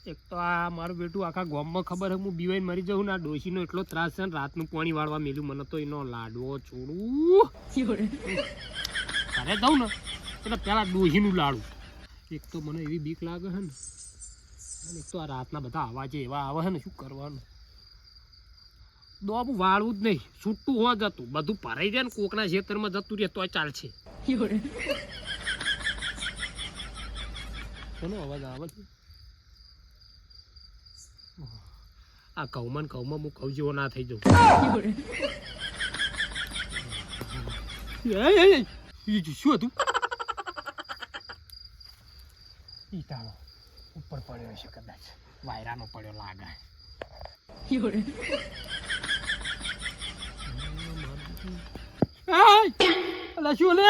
એક તો આ મારું બેટું આખા ગામમાં ખબર હું બીવાઈને મરી જાઉં ને આ ડોશીનો એટલો ત્રાસ છે ને રાતનું પાણી વાળવા મેલ્યું મને તો એનો લાડવો છોડું ઘરે જાઉં ને એટલે પેલા ડોશીનું લાડું એક તો મને એવી બીક લાગે છે ને અને એક તો આ રાતના બધા અવાજે એવા આવે છે ને શું કરવાનું દોબું વાળવું જ નહીં છૂટું હોવા જતું બધું ભરાઈ જાય ને કોકના ખેતરમાં જતું રહે તો ચાલશે કોનો અવાજ આવે છે આ કૌમાં હું કઉ જેવો ના થઈ જાઉં શું હતું ઈટાળો ઉપર પડ્યો છે કદાચ વાયરાનો પડ્યો લાગે શું લે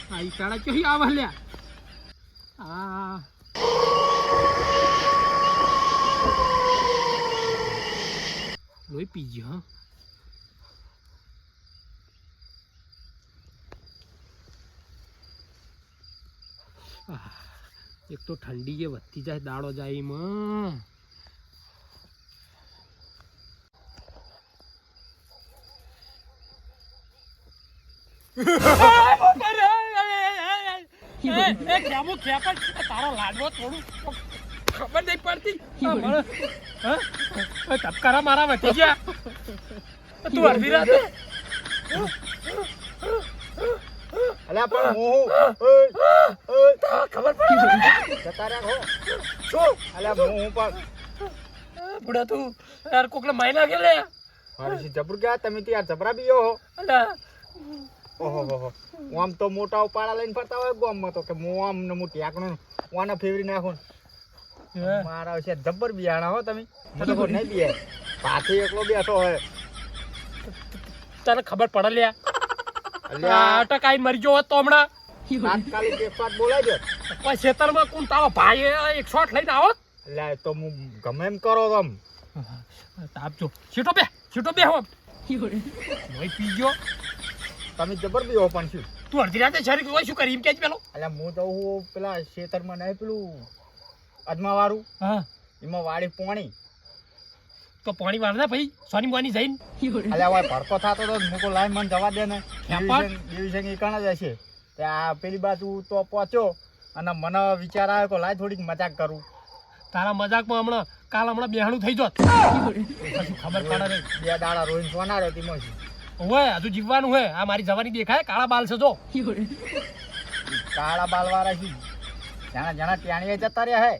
આ ઈટાળા ક્યાં આવે લ્યા આ લોહી પી ગયો એક તો ઠંડી જે વધતી જાય દાડો જાય એમાં તારો લાડવો થોડું ખબર નહીં પડતી ટપકારા મારા વધી ગયા તું અડધી રાતે અલ્યા પણ ખબર પડી જતા રહ્યા હો શું અલ્યા હું પણ બુડા તું યાર કોકને માઈ નાખે લે મારી જબર ગયા તમે ત્યાં જબરા બી હો અલ્યા ઓહો આમ તો મોટા ઉપાડા લઈને ફરતા હોય ગામમાં તો કે હું આમ ને હું ટેકણું વાને ફેવરી નાખું મારા છે જબ્બર બિયાણા હો તમે મને કોઈ નહીં બિયા પાછી એકલો બેઠો હોય તને ખબર પડે લ્યા ટકાઈ મરી ગયો તો હમણાં તાત્કાલિક એક વાત બોલાય છે કોઈ ખેતરમાં કોણ તારો ભાઈ એક શોટ લઈને આવો એટલે તો હું ગમે એમ કરો તમ આપજો છૂટો બે હો લોહી પી ગયો તમે જબર બી હો પણ શું તું અડધી રાતે શરીર હોય શું કરી એમ કે પેલો એટલે હું તો પેલા ખેતરમાં નહીં પેલું અજમા વાળું હા એમાં વાળી પોણી તો પાણી વાળ ને ભાઈ સોની બોની જઈને અલ્યા ભાઈ ભડકો થતો તો મૂકો લાઈન મને જવા દે ને ખેપટ ડિવિઝન એ કણ જ હશે ત્યાં પેલી બાજુ તો પહોંચ્યો અને મને વિચાર આવ્યો કે લાય થોડીક મજાક કરું તારા મજાકમાં હમણાં બેહાણું થઈ જોત શું ખબર પડે નહીં બે દાડા રોઈને સોના રહ્યો તેમાં હોય હજુ જીવવાનું હોય આ મારી જવાની દેખાય કાળા બાલ છે જો કાળા બાલ વાળા છે જાણા ટેણીએ જતા રહ્યા હે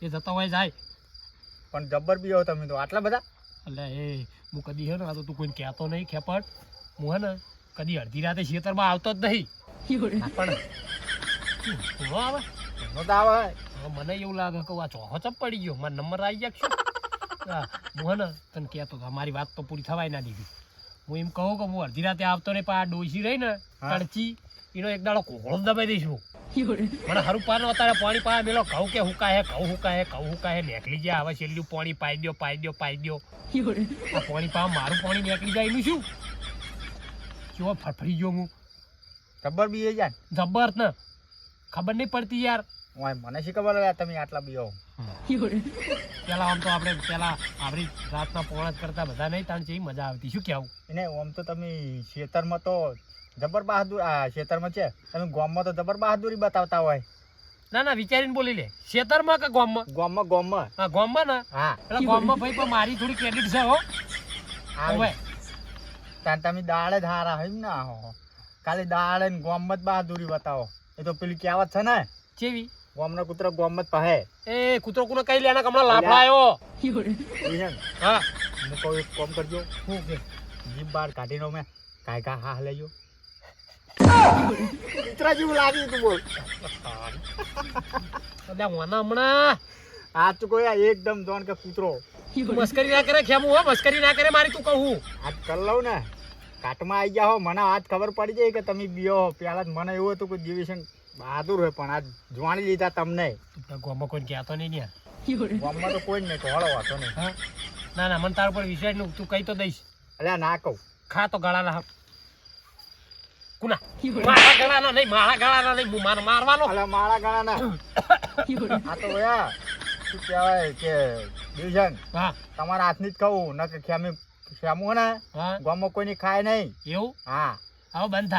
એ જતા હોય જાય પણ જબ્બર બી હો તમે તો આટલા બધા એટલે એ હું કદી હે ને આ તો તું કોઈને કહેતો નહીં ખેપટ હું હે ને કદી અડધી રાતે ખેતરમાં આવતો જ નહીં પણ આવે તો આવે મને એવું લાગે કે આ ચોહો ચપ પડી ગયો મારો નંબર આવી ગયા શું હા હું હે ને તને કહેતો હતો મારી વાત તો પૂરી થવાય ના દીધી હું એમ કહું કે હું અડધી રાતે આવતો ને પણ આ ડોસી રહી ને કડચી એનો એક દાડો કોહળો દબાઈ દઈશું મને હરું પાનો અત્યારે પાણી પાય મેલો ઘઉં કે હુકાય નીકળી જાય હવે છેલ્લું પાણી પાઈ દો આ પાણી પા મારું પાણી નીકળી જાય એનું શું કેવો ફફડી ગયો હું જબ્બર બી એ જાય જબ્બર ને ખબર નહીં પડતી યાર મને શી ખબર તમે આટલા બી હો પેલા આમ તો આપણે આપણી રાતના પોણા કરતા બધા નહીં તાણ છે મજા આવતી શું કેવું એને આમ તો તમે ખેતરમાં તો જબર બહાદુર આ ખેતરમાં છે તમે ગામમાં તો જબર બહાદુરી બતાવતા હોય ના વિચારીને બોલી લે ખેતરમાં કે ગામમાં હા ગામમાં ને હા એટલે ગામમાં ભાઈ પણ મારી થોડી ક્રેડિટ છે હો હવે તાન તમે દાળ જ હારા હોય ને હો ખાલી દાળ ને ગામમાં જ બહાદુરી બતાવો એ તો પેલી કહેવત છે ને કેવી ગામનો કૂતરો ગામમાં જ પહે એ કૂતરો કોને કઈ લેના હમણાં લાફડા આવ્યો હા હું કહું એક કામ કરજો શું કે જીભ બહાર કાઢીને મેં કાંઈ હા લેજો કૂતરા જેવું લાગ્યું તું બોલ હમણાં આ તો કોઈ એકદમ જોન કે કૂતરો મસ્કરી ના કરે ખેમું હો મસ્કરી ના કરે મારી તું કહું આજ કર લઉં ને કાટમાં આવી ગયા હો મને આજ ખબર પડી જાય કે તમે બીઓ પેલા મને એવું હતું કે ડિવિઝન બહાદુર હોય પણ આજ જોવાની લીધા તમને ગામમાં કોઈ કહેતો નહીં ને ગામમાં તો કોઈ જ નહીં તો હળો વાતો નહીં. હા ના ના મને તારા પર વિશ્વાસ નું તું કઈ તો દઈશ. અલ્યા ના કહું. ખા તો ગળાના કુના મારા ગળાના નહીં, મારા ગળાના નહીં, હું મારવાનો. અલ્યા મારા ગળા ના. આ તો ભયા શું કહેવાય કે દિલજન હા તમારા હાથની જ કહું ન કે ખેમું ને હા ગામમાં કોઈની ખાય નહીં. એવું હા આવો બંધ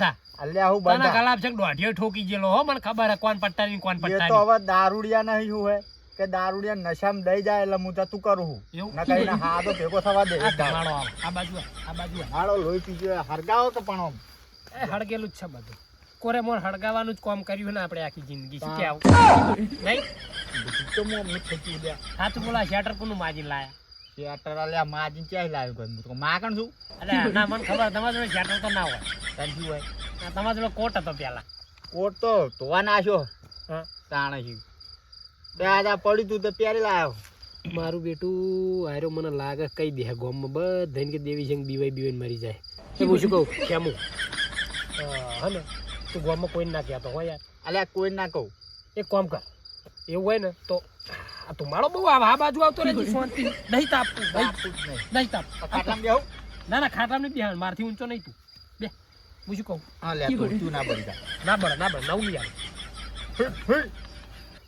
થા અલ્યા હું તને બંધ. ગલાબ છે દોઢિયો ઠોકી ગયેલો હો, મને ખબર હે કોણ પટ્ટાની કોણ એ તો પટ્ટાની. હવે દારૂડિયા નહીં હું હે કે દારૂડિયા નશામાં દઈ જાય એટલે હું જતું કરું હું. એવું? ન કહીને હા તો ભેગો થવા દે. આ ધમાડો આવો. આ બાજુ આવ, આ બાજુ આવ. હાલો લોહી પીજો હરગાવો કે પણ આમ. એ હળગેલું જ છે બધું. કોરે મોર હળગાવાનું જ કામ કર્યું ને આપણે આખી જિંદગી. શું કે આવું નહીં? તો હું અમને ખેંચી દે. સાચું બોલા શેટર કોનું માજીને લાયા? શેટર અલ્યા માજીને ક્યાંય લાવ્યું કોઈ? હું તો માગણ છું. અરે ના મને ખબર તમારા જોડે શેટર તો ના હોય. તાન શું હોય? આ તમારા જોડે કોટ હતો પેલા. કોટ તો ધોવા નાખ્યો. હા તાણે શું તે આજે પડ્યું તું તો પહેરી લાવ્યો. મારું બેટું આર્યો મને લાગે કઈ દે ગામમાં બધાને કે દેવી છે બીવાઈ મરી જાય. એ હું શું કહું કેમું હા ને તું ગામમાં કોઈ ના કહેતો હોય યાર. અલ્યા કોઈ ના કહું. એક કામ કર એવું હોય ને તો આ તું મારો બહુ આ બાજુ આવતો રહેજે શાંતિ. નહીં તાપતું નહીં તાપ. ખાટલામાં બેહું? ના ના ખાટામાં નહીં બેહાડ, મારથી ઊંચો નહીં તું બે. હું શું કહું હા લે તું ના બળી જા. ના બળે નવું લઈ આવે.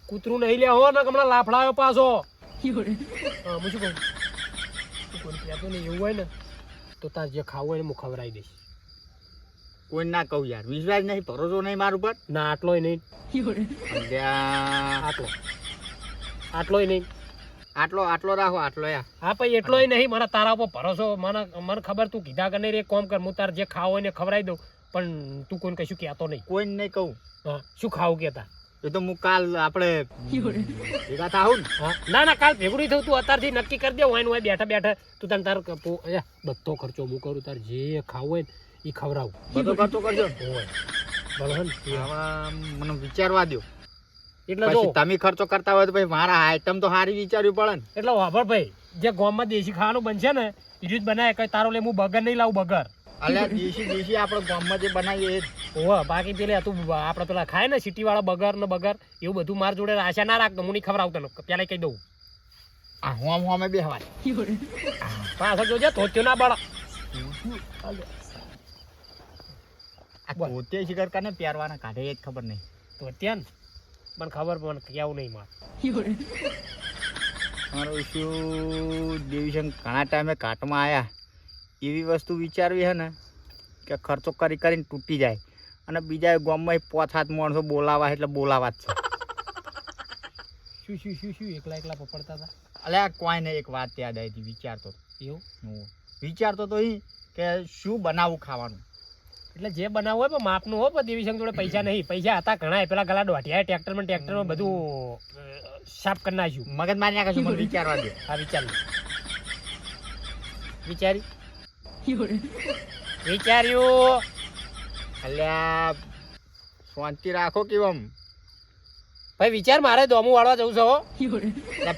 કૂતરું નહીં લે હો ને હમણાં લાફડાયો પાછો. હા હું શું કહું તું કોઈ કહેતો નહીં એવું હોય ને તો તાર જે ખાવું હોય ને હું ખવડાવી દઈશ. કોઈ ના કહું યાર. વિશ્વાસ નહીં, ભરોસો નહીં મારું પર. ના આટલોય નહીં, અલ્યા આટલોય નહીં. આટલો રાખો આટલો યાર. હા પછી એટલોય નહીં, મારા તારા ઉપર ભરોસો. મને ખબર તું કીધા કે નહીં રે કોમ કર, હું તાર જે ખાવું હોય ને ખવડાવી દઉં, પણ તું કોઈને કશું કહેતો નહીં. કોઈને નહીં કહું. હા શું ખાવું કહેતા? એ તો હું કાલ આપણે ભેગા થાવું ને. હા ના ના કાલ ભેગું નહીં થયું, તું અત્યારથી નક્કી કરી દે. હોય બેઠા બેઠા તું તને તાર બધો ખર્ચો હું કરું, તાર જે ખાવું હોય ને એ ખવડાવું. બધો ખર્ચો કરજો. હોય બરાબર ને? આવા મને વિચારવા દો. એટલે જો પછી તમે ખર્ચો કરતા હોય તો પછી મારા આઈટમ તો સારી વિચારવી પડે ને. એટલે વાપર ભાઈ જે ગામમાં દેશી ખાવાનું બનશે ને એ જ બનાવે. કઈ તારો લે હું બગર નહીં લાવું બગર. અલ્યા દેશી આપણે ગામમાં જે બનાવીએ એ જ. ઓહ બાકી પેલે તું આપણે પેલા ખાય ને સિટી વાળા બગર ને બગર એવું બધું મારા જોડે આશા ના રાખતો. હું નહીં ખવડાવતો ને પેલા કહી દઉં. આ હોમ હોમે બેહવા પાછળ જોજે ધોત્યો ના બળ. આ પોતે શિકાર કરીને પહેરવાના કાઢે એ જ ખબર નહીં. ધોત્યા ને મને ખબર પણ કેવું નહીં માર. મારું શું દેવીશંક ઘણા ટાઈમે કાટમાં આવ્યા. એવી વસ્તુ વિચારવી છે ને કે ખર્ચો કરી કરીને તૂટી જાય અને બીજા ગામમાં 5-7 માણસો બોલાવા એટલે બોલાવા જ છે. શું એકલા પપડતા હતા? અલ્યા કોઈ નહીં, એક વાત યાદ આવી હતી. વિચારતો તો ઈ કે શું બનાવું ખાવાનું. એટલે જે બનાવવું હોય પણ માપનું હો. પણ દેવીશંક જોડે પૈસા નહીં. પૈસા હતા ઘણા, પેલા ગલા દોઢિયા ટ્રેક્ટરમાં બધું સાફ કરી નાખ્યું. મગજ મારી નાખે મને વિચારવા દે. હા વિચાર્યું. અલ્યા શાંતિ રાખો કેવમ ભાઈ વિચાર. મારે દોમું વાળવા જવું છે હો.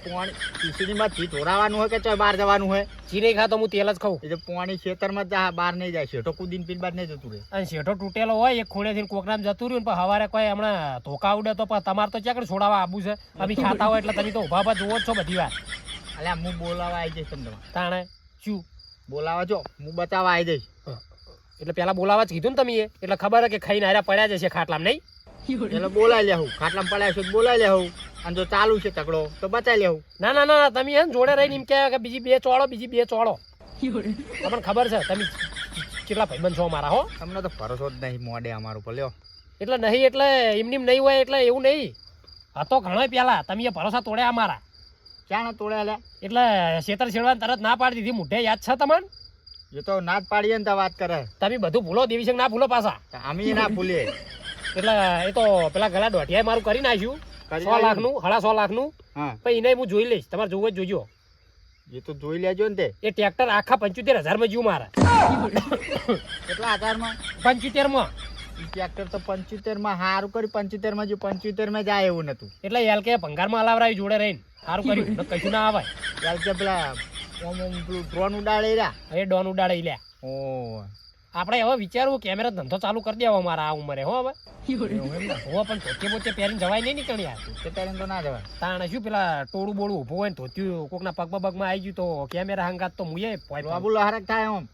પોણી ખીચડીમાં ઘી ઢોરાવાનું હોય કે ચાલ બહાર જવાનું હોય? ઘી નહીં ખાતો હું તેલ જ ખાઉં. એ તો પોણી ખેતરમાં જા બહાર નહીં જાય. શેઠો કુદીને પીને બાદ નહીં જતું રહે. અને શેઠો તૂટેલો હોય એક ખૂણેથી કોકરામ જતું રહ્યું પણ હવારે કોઈ હમણાં ધોકા ઉડે તો પણ તમારે તો ક્યાં છોડાવવા આવું છે. અમે ખાતા હોય એટલે તમે તો ઉભા જુઓ જ છો બધી વાર. અલ્યા હું બોલાવા આવી જઈશ તમને. તાણે શું બોલાવા જો હું બચાવવા આવી જઈશ. એટલે પેલા બોલાવા જ કીધું ને તમે એટલે ખબર હે કે ખાઈને હાર્યા પડ્યા જશે ખાટલામ નહીં. એટલે બોલાવી લેવું. ખાટલામાં પડ્યા છે બોલાવી લેવું. અને જો ચાલુ છે તકડો તો બચાવી લેવું. ના તમે એમ જોડે રહીને એમ કે બીજી બે ચોળો. તમને ખબર છે તમે કેટલા ભાઈબંધ છો મારા હો. તમને તો ભરોસો જ નહીં મોડે અમારું પર લ્યો. એટલે નહીં એટલે એમની નહીં હોય એટલે એવું નહીં હતો ઘણો પેલા. તમે એ ભરોસા તોડ્યા અમારા. ક્યાં તોડ્યા લ્યા? એટલે શેતર છેડવાની તરત ના પાડી દીધી. મોઢે યાદ છે તમને? એ તો ના જ પાડીએ ને તો વાત કરે. તમે બધું ભૂલો દેવીશંક ના ભૂલો પાછા. અમે ના ભૂલીએ. એટલે એ તો પેલા ગલા દોઢિયા મારું કરી નાખ્યું 100 લાખનું 1.5 લાખનું. પછી એને હું જોઈ લઈશ. તમારે જોવું જ જોજો. એ તો જોઈ લેજો ને તે. એ ટ્રેક્ટર આખા 75,000 માં જીવ મારા. કેટલા 1000 માં? 75 માં. ટ્રેક્ટર તો 75 માં સારું કર્યું. 75 માં જો 75 માં જાય એવું નતું. એટલે એલ કે ભંગારમાં હલાવરાવી જોડે રહીને સારું કર્યું. કશું ના આવે. એલ કે પેલા પેલું ડ્રોન ઉડાડે રહ્યા. એ ડોન ઉડાડે લ્યા. ઓ આપણે હવે વિચારવું કેમેરા ધંધો ચાલુ કરી દેવો મારા આ ઉંમરે હો હવે એવું એમ ને હો પણ ધોતે બોતે પહેરીને જવાય નહીં નીકળી યાર તે પહેરીને તો ના જવાય તાણે શું પેલા ટોળું બોળું ઊભું હોય ને ધોત્યું કોકના પગમાં આવી ગયું તો કેમેરા હંગાત તો મુએ બાબુ લહરક થાય આમ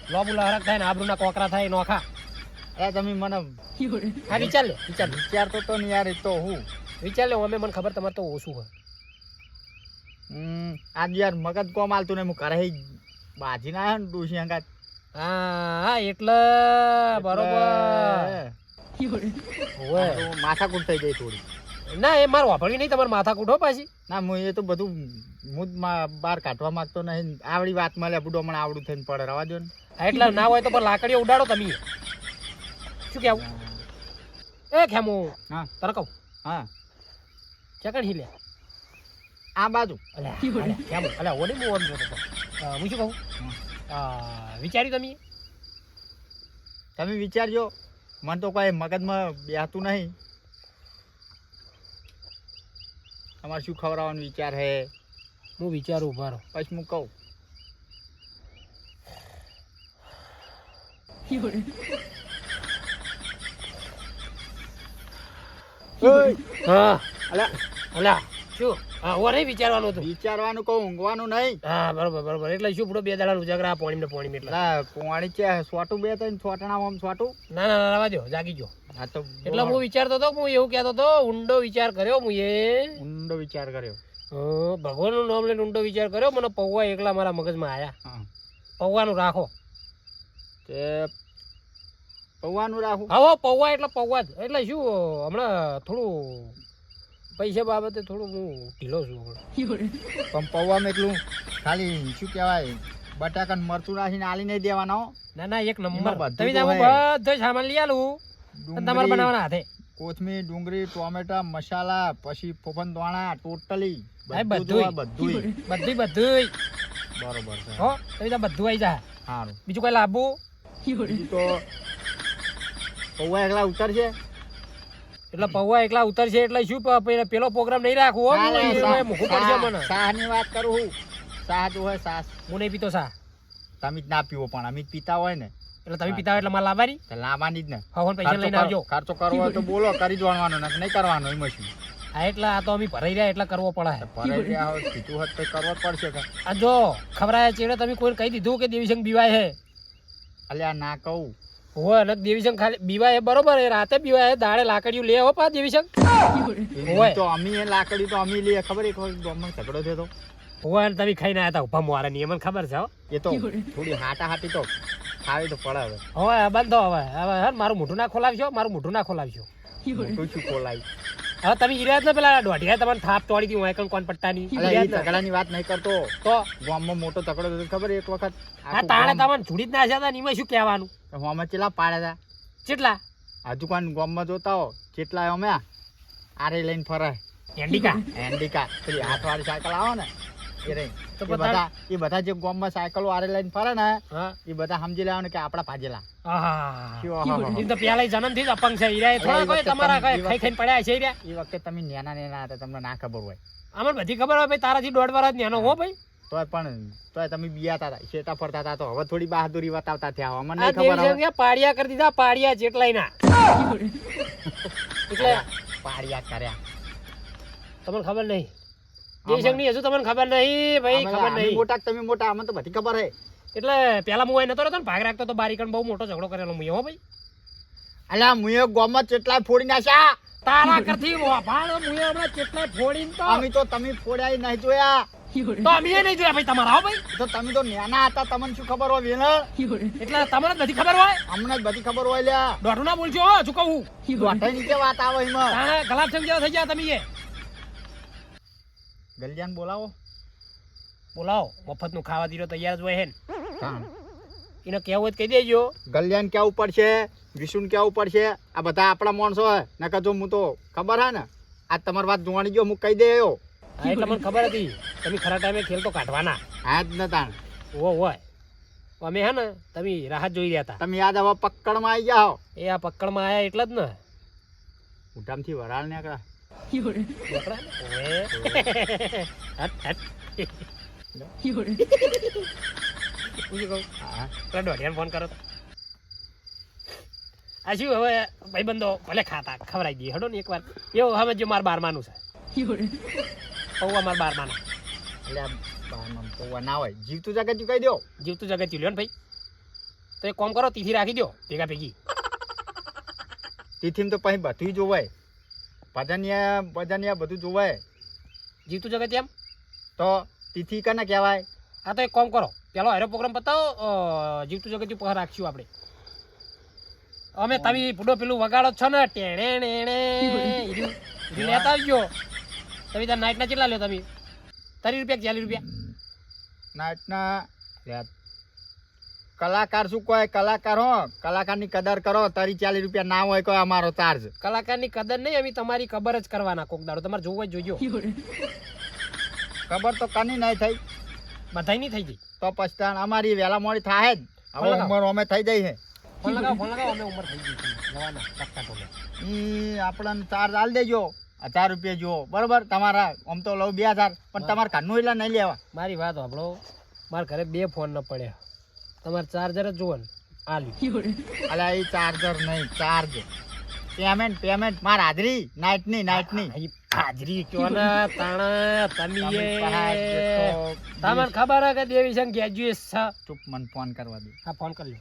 લોબુલા હરક થાય ને આબરૂના કોકરા થાય નોખા અરે તમે મને હા વિચાર લે વિચારતો તો નહીં યાર એ તો હું વિચાર લે અમે મને ખબર તમારે તો ઓછું હોય આજ યાર મગજ કોમ આલતું નહીં હું ઘરે બાજી ના આવ્યો ને ડોશી હંગાત હા એટલે બરોબર માથાકૂટ થઈ ગઈ થોડી ના એ મારું વાપરવી નહીં તમારે માથા કૂટો પાછી ના હું એ તો બધું હું જ બહાર કાઢવા માંગતો નહીં આવડી વાત મળે બુડો મને આવડું થઈને પડે રવા દો ને એટલે ના હોય તો પણ લાકડીઓ ઉડાડો તમે શું કેવું એ ખેમો હા તને કહું હા ચકણ હિલે આ બાજુ ખેમો અલ્યા ઓડી હું આમ જોતો હતો હું શું કહું વિચાર્યું તમે તમે વિચારજો મને તો કોઈ મગજમાં બેહતું નહીં તમારે શું ખવડાવવાનો વિચાર હે હું વિચારું મારો પછી હું કહું હા અલ્યા અલ્યા શું હા ઓરે વિચારવાનું હતું વિચારવાનું કહું ઊંઘવાનું નહીં હા બરોબર એટલે શું પૂરો 2 દાડા ઉજાગરા પોણી એટલે પોણી છે સોટું બે ત્રણ છોટણા આમ સોટું ના રવા દો જાગી ગયો હા તો એટલે હું વિચારતો હતો હું એવું કહેતો હતો ઊંડો વિચાર કર્યો હું ઊંડો વિચાર કર્યો ભગવાનનું નામ લઈને ઊંડો વિચાર કર્યો મને પૌવા એકલા મારા મગજમાં આયા પૌવાનું રાખો તે પૌવાનું રાખું હા પૌવા એટલે પૌવા જ એટલે શું હમણાં થોડું પૈસા બાબતે થોડું હું ઢીલો છું પણ પૌવામાં એટલું ખાલી શું કહેવાય બટાકા મરચું નાખીને આલી નહીં દેવાનો ના એક નંબર બધું તમે બધો સામાન લઈ આલું તમારે બનાવવાના હાથે કોથમીર ડુંગળી ટોમેટા મસાલા પછી ફોફન દોણા ટોટલી બધું બરોબર છે હો તમે તો બધું આવી જાય સારું બીજું કોઈ લાવવું બીજું તો પૌવા એકલા ઉતરશે એટલે પૌવા એકલા ઉતરશે એટલે શું પેલો પ્રોગ્રામ નહીં રાખવો મૂકવું પડશે મને શાહની વાત કરું હું શાહ જો હોય શાહ હું નહીં પીતો શા તમે જ ના પીવો પણ અમે પીતા હોય ને એટલે તમે પીતા હોય એટલે મારે લાવવાની લાવવાની જ ને હા પૈસા લઈને આવજો ખર્ચો કરવો હોય તો બોલો કરી દોડવાનો ને નહીં કરવાનો એમ શું હા એટલે આ તો અમે ભરાઈ રહ્યા એટલે કરવો પડે ભરાઈ રહ્યા હોય કીધું હોત તો કરવો જ પડશે કે આ જો ખબરાયા ચેડે તમે કોઈને કહી દીધું કે દેવીશંક બીવાય હે અલ્યા ના કહું હોય ને દેવીશંક ખાલી બીવાય બરોબર એ રાતે બીવાય દાડે લાકડીયું લે હો પા દેવીશંક હોય તો અમે એ લાકડી તો અમે લઈએ ખબર એક વખત ગામમાં ઝઘડો થયો તો હોય તમે ખાઈને આવ્યા હતા ઉભા મારા મને ખબર છે એ તો થોડી હાટાહાટી તો ખાવી તો પડે હવે હવે બંધો હવે મારું મોઢું ના ખોલાવશો મોટું શું ખોલાય હવે તમે ઈરાજ ને પેલા દોઢિયા તમને થાપ તોડી દી વાયકણ કોણ પટ્ટાની ઝઘડાની વાત નહીં કરતો તો ગામમાં મોટો ઝઘડો થયો ખબર એક વખત આ તાણે તમને છોડી જ ના હતા ને એમાં શું કહેવાનું ગામમાં ચેલા પાડ્યા હતા કેટલા હજુ કોણ ગામમાં જોતા હો કેટલા અમે આરે લઈને ફરે એન્ડિકા પેલી હાથવાળી સાયકલ આવે ને એ બધા જે ગામમાં સાયકલો આરે લઈને ફરે ને એ બધા સમજી લેવાનું કે આપડા ભાજેલા પેલા જન્મ થી અપંગ છે તમારા ખાઈ ખાઈને પડ્યા છે એ વખતે તમે નેના હતા તમને ના ખબર હોય અમને બધી ખબર હોય તારાથી 1.5 વર્ષ નેનો હો ભાઈ તોય તમે બિયાતા હતા શેટા ફરતા હતા તો હવે થોડી બહાદુરી બતાવતા થયા અમને નહીં ખબર પાડિયા કરી દીધા પાડિયા જેટલાય ના એટલે પાડિયા કર્યા તમને ખબર નહીં દેશંગ ની હજુ તમને ખબર નહીં ભાઈ ખબર નહીં મોટા તમે મોટા અમને તો બધી ખબર હે એટલે પેલા હું નતો રહેતો ને ભાગ રાખતો તો બારીકણ બહુ મોટો ઝઘડો કરેલો હું હો ભાઈ અલ્યા મુએ ગામમાં કેટલાય ફોડી નાખ્યા તારા કરથી ભાળ મુએ હમણાં કેટલાય ફોડીને તો અમે તો તમે ફોડ્યા નહીં જોયા તો અમે નહીં જોયા ભાઈ તમારા હો ભાઈ તો તમે તો નાના હતા તમને શું ખબર હોય વેલણ એટલે તમને બધી ખબર હોય અમને જ બધી ખબર હોય લ્યા દોઢું ના બોલજો હો ચૂકવું દોઢા નીચે વાત આવે એમાં ગલાબ જેવા થઈ ગયા તમે ગલિયાન બોલાવો મફત નું ખાવા દીધો તૈયાર જ હોય હે ને એને કેવું જ કહી દેજો ગલિયાન કેવું પડશે વિશુન કેવું પડશે આ બધા આપણા માણસો હે નકર જો હું તો ખબર હે ને આ તમારી વાત જોવાની ગયો હું કહી દેયો હા એટલે મને ખબર હતી તમે ખરા ટાઈમે ખેલ તો કાઢવાના હા જ નતા હોય અમે હે ને તમે રાહત જોઈ રહ્યા હતા તમે યાદ હવે પક્કડમાં આવી જાઓ એ આ પક્કડમાં આયા એટલે જ ને ઉઠામથી વરાળ નીકળ્યા પૂછી કહું હા પેલા દોઢિયાને ફોન કરો તો આ શું હવે ભાઈબંધો ભલે ખાતા ખવડાવી દઈએ હડો ને એકવાર એવું હવે જો મારે બારમાનું છે પૌવા મારે બારમાનું એટલે આ બારમાં પૌવા ના હોય જીવતું જગત કહી દો જીવતું જગત લ્યો ને ભાઈ તો એક કામ કરો તીથી રાખી દો ભેગા ભેગી તિથિમ તો પછી બધું જોવાય ભજનિયા બધું જોવાય જીવતું જગત એમ તો તિથિ કને કહેવાય હા તો એક કામ કરો પેલો હારો પ્રોગ્રામ બતાવો જીવતું જગત ઉપર રાખશું આપણે અમે તમે પૂડો પેલું વગાડો છો ને ટેણે નેણે લેતા આવજો તમે ત્યાં નાઇટના કેટલા લ્યો તમે 30 રૂપિયા 40 રૂપિયા નાટના કલાકાર શું કહે કલાકાર હો કલાકારની કદર કરો 30-40 રૂપિયા ના હોય કોઈ અમારો ચાર્જ કલાકારની કદર નહીં અમે તમારી ખબર જ કરવાના કોક દાડો તમારે જોવો જ જોજો ખબર તો કની નહીં થઈ બધાય નહીં થઈ ગઈ તો પછી અમારી વહેલા મોડી થાય જ હવે ઉંમર અમે થઈ જાય છે ફોન લગાવો અમે ઉંમર થઈ ગઈ છે જવાના ટક્કા ટોલે એ આપણને ચાર્જ આલ દેજો 1000 રૂપિયા જુઓ બરોબર તમારા આમ તો લઉં 2000 પણ તમારે ઘરનું એટલા નહીં લેવા મારી વાત સાંભળો મારા ઘરે 2 ફોન ન પડ્યા તમારે ચાર્જર જ જુઓ ને આ લ્યો અલા એ ચાર્જર નહીં ચાર્જ પેમેન્ટ માર હાજરી નાઇટની હાજરી કયો ને તાણા તમે તમને ખબર હે કે દેવી સંગ ગ્રેજ્યુએટ છે ચૂપ મને ફોન કરવા દે હા ફોન કરી લો